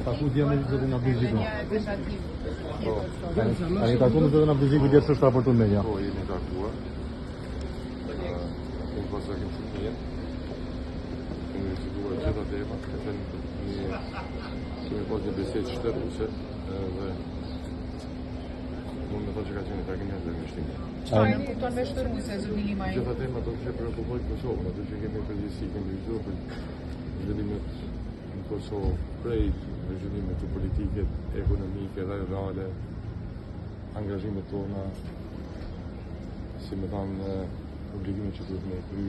taku djemë në zotin Abdulziku. A një taku në zotin Abdulziku djetë që është raportu në media? Po, jemi takuar. Kemi pasur kemi shumë njën. Kemi diskutuar gjitha tema, kemi pas një besetë shtëruse dhe mund me thonë që ka qenë takimet dhe mështimi. Qëfar tonë me shtëruse, zëti Limaj? Gjitha tema do që preokupojnë Kosovën, atë që kemi përgjithësi, kemi vizur për zhvillimet në Kosovë, prej zhvillimet të politike, ekonomike dhe reale, angazhimet tona, si me thanë, obligimet që duhet me kry,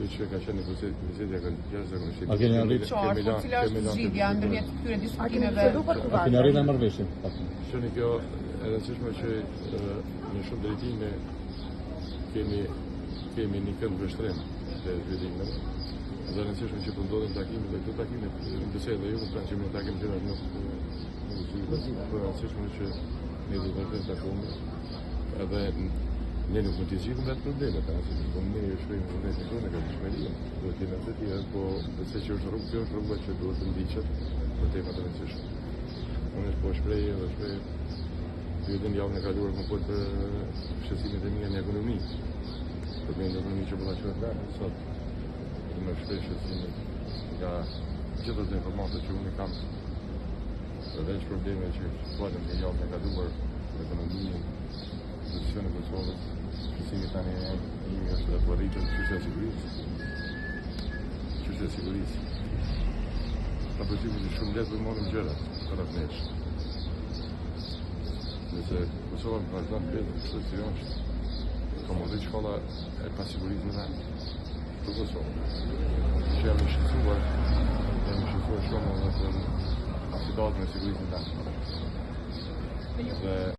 që ka qenë në vizetja ka jashtëzakonisht. A keni arritë? Qartë, cila është zgjidhja ndërmjet këtyre diskutimeve? A keni arritë në marrëveshje? Shoni kjo e rëndësishme që në shumë drejtime kemi një kënd vështrim të zhvillimeve. Dhe rëndësishme që përndodhin takimet dhe këto takimet në pëse dhe ju më pranë që me takim të nuk zhvillimeve. Për rëndësishme që ne dhe vërtet takume edhe ne nuk më t'i zhjithëm vetë problemet, po ne e shpejmë në vetë në kërë në këtë shmeria, duhet t'jene të tjera, po përse që është rrugë, kjo është rrugë që duhet të ndiqet për temat e rëndësishme. Unë është po shprejë dhe shprejë, ju edhe javën e kaluar më për shqecimet e mija në ekonomi, problemet e ekonomi që përla qëhet lërë, sot, më shprejë shqecimet nga gjithët e informatët që unë i kam, dhe veç probleme që falem në javën e kaluar në ekonomi, pozicione e Kosovës, shqecimi tani i është dhe përritën çështja e sigurisë. Çështja e sigurisë. Ta përgjithë që shumë letë dhe morëm gjëra për atë nesh. Nëse Kosova në vazhdan të bedë, kështë është, ka më dhe shkolla e pasigurisë në vend, të Kosovë. Që jam i shqetësuar shumë në situatë me sigurisë në vend.